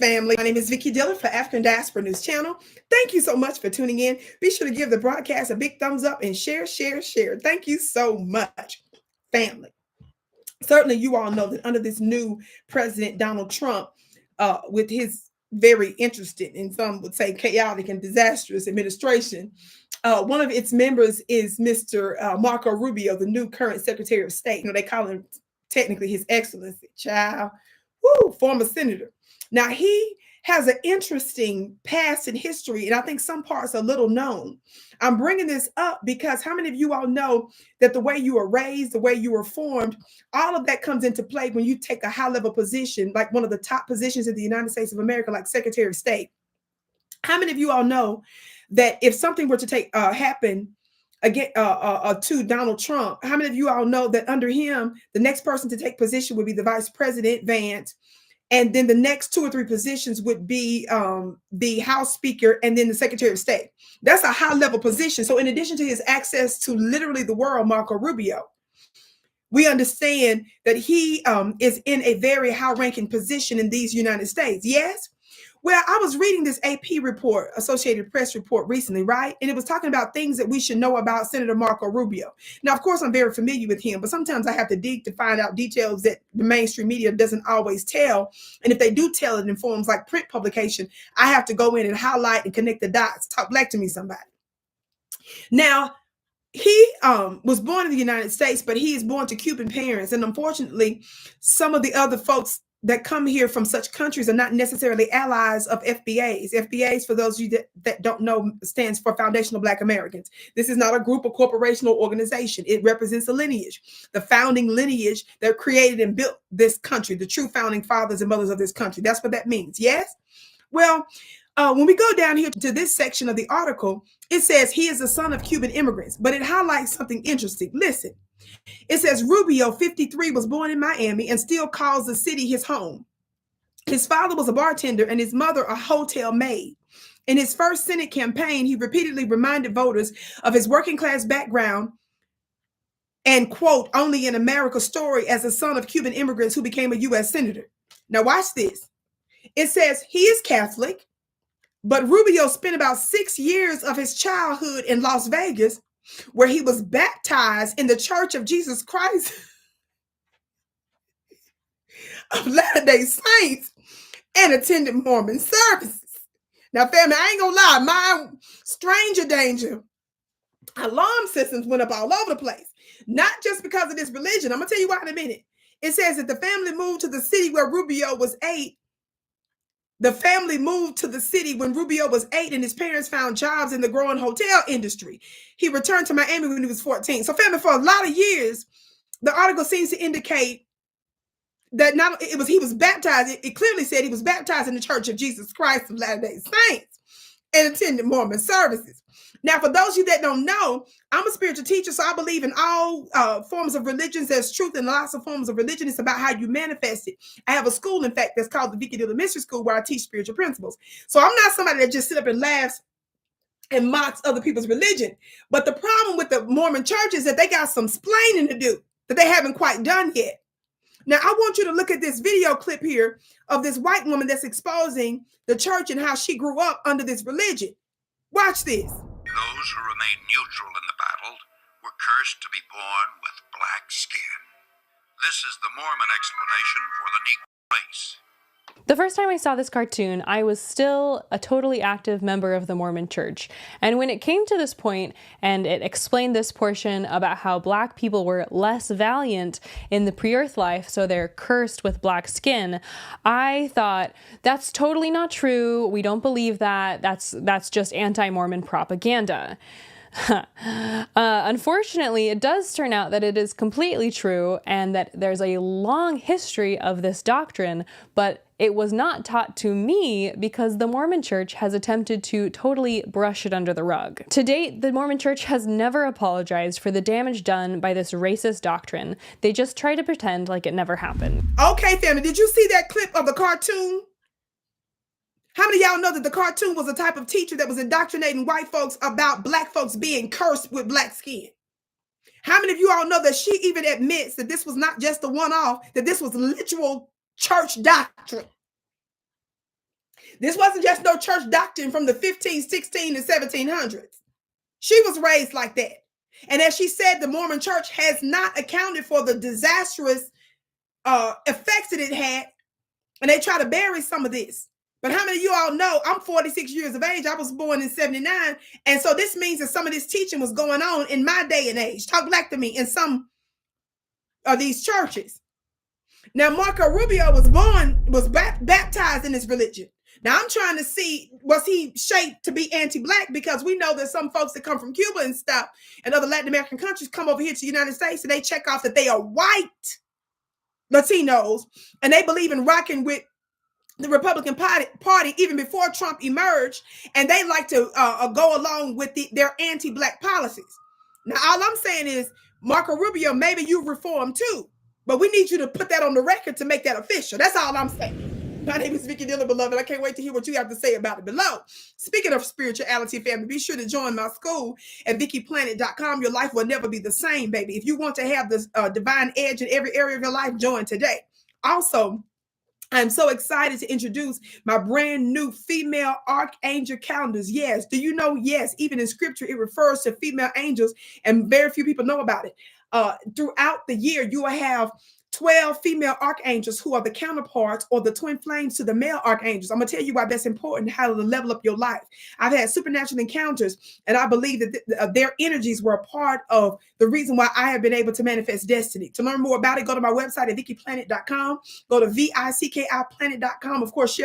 family. My name is Vicki Dillard for African Diaspora News Channel. Thank you so much for tuning in. Be sure to give the broadcast a big thumbs up and share. Thank you so much, family. Certainly, you all know that under this new President Donald Trump, with his very interesting and some would say chaotic and disastrous administration, one of its members is Mr. Marco Rubio, the new current Secretary of State. You know, they call him technically His Excellency, child, former senator. Now, he has an interesting past and history, and I think some parts are little known. I'm bringing this up because how many of you all know that the way you were raised, the way you were formed, all of that comes into play when you take a high-level position, like one of the top positions in the United States of America, like Secretary of State. How many of you all know that if something were to happen again to Donald Trump, how many of you all know that under him, the next person to take position would be the Vice President Vance, and then the next 2 or 3 positions would be the House Speaker and then the Secretary of State. That's a high-level position. So in addition to his access to literally the world, Marco Rubio, we understand that he is in a very high-ranking position in these United States. Yes? Well, I was reading this AP report, Associated Press report recently, right? And it was talking about things that we should know about Senator Marco Rubio. Now, of course, I'm very familiar with him, but sometimes I have to dig to find out details that the mainstream media doesn't always tell. And if they do tell it in forms like print publication, I have to go in and highlight and connect the dots. Talk back to me, somebody. Now, he was born in the United States, but he is born to Cuban parents. And unfortunately, some of the other folks that come here from such countries are not necessarily allies of FBAs. FBAs, for those of you that don't know, stands for Foundational Black Americans. This is not a group or corporation or organization. It represents a lineage, the founding lineage that created and built this country, the true founding fathers and mothers of this country. That's what that means. Yes? Well, when we go down here to this section of the article, it says he is the son of Cuban immigrants, but it highlights something interesting. Listen. It says Rubio, 53, was born in Miami and still calls the city his home. His father was a bartender and his mother a hotel maid. In his first Senate campaign, he repeatedly reminded voters of his working class background and, quote, only in America's story as a son of Cuban immigrants who became a U.S. senator. Now watch this. It says he is Catholic, but Rubio spent about 6 years of his childhood in Las Vegas, where he was baptized in the Church of Jesus Christ of Latter-day Saints and attended Mormon services. Now, family, I ain't gonna lie, my stranger danger alarm systems went up all over the place. Not just because of this religion. I'm gonna tell you why in a minute. It says that the family moved to the city where Rubio was 8. The family moved to the city when Rubio was 8 and his parents found jobs in the growing hotel industry. He returned to Miami when he was 14. So family, for a lot of years, the article seems to indicate that he was baptized. It clearly said he was baptized in the Church of Jesus Christ of Latter-day Saints and attended Mormon services. Now, for those of you that don't know, I'm a spiritual teacher, so I believe in all forms of religions. There's truth in lots of forms of religion. It's about how you manifest it. I have a school, in fact, that's called the Vicki Dillard Mystery School, where I teach spiritual principles. So I'm not somebody that just sit up and laughs and mocks other people's religion. But the problem with the Mormon Church is that they got some splaining to do that they haven't quite done yet. Now, I want you to look at this video clip here of this white woman that's exposing the church and how she grew up under this religion. Watch this. Those who remained neutral in the battle were cursed to be born with black skin. This is the Mormon explanation for the Negro race. The first time I saw this cartoon, I was still a totally active member of the Mormon Church. And when it came to this point, and it explained this portion about how black people were less valiant in the pre-earth life, so they're cursed with black skin, I thought, that's totally not true. We don't believe that. That's just anti-Mormon propaganda. Unfortunately, it does turn out that it is completely true and that there's a long history of this doctrine, but it was not taught to me because the Mormon Church has attempted to totally brush it under the rug. To date, the Mormon Church has never apologized for the damage done by this racist doctrine. They just try to pretend like it never happened. Okay, family, did you see that clip of the cartoon? How many of y'all know that the cartoon was a type of teacher that was indoctrinating white folks about black folks being cursed with black skin? How many of you all know that she even admits that this was not just a one-off, that this was literal church doctrine? This wasn't just no church doctrine from the 15, 16, and 1700s. She was raised like that. And as she said, the Mormon Church has not accounted for the disastrous effects that it had. And they try to bury some of this. But how many of you all know I'm 46 years of age? I was born in 79. And so this means that some of this teaching was going on in my day and age. Talk back to me in some of these churches. Now, Marco Rubio was baptized in this religion. Now, I'm trying to see, was he shaped to be anti-Black? Because we know that some folks that come from Cuba and stuff and other Latin American countries come over here to the United States and they check off that they are white Latinos and they believe in rocking with the Republican Party even before Trump emerged, and they like to go along with their anti-Black policies. Now, all I'm saying is, Marco Rubio, maybe you reformed too, but we need you to put that on the record to make that official. That's all I'm saying. My name is Vicki Dillard, beloved. I can't wait to hear what you have to say about it below. Speaking of spirituality, family, be sure to join my school at VickiPlanet.com. Your life will never be the same, baby. If you want to have this divine edge in every area of your life, join today. Also, I'm so excited to introduce my brand new female archangel calendars. Yes. Do you know? Yes. Even in scripture, it refers to female angels, and very few people know about it. Throughout the year, you will have 12 female archangels who are the counterparts or the twin flames to the male archangels. I'm going to tell you why that's important, how to level up your life. I've had supernatural encounters, and I believe that their energies were a part of the reason why I have been able to manifest destiny. To learn more about it, go to my website at VickiPlanet.com. Go to VICKIPlanet.com. Of course, share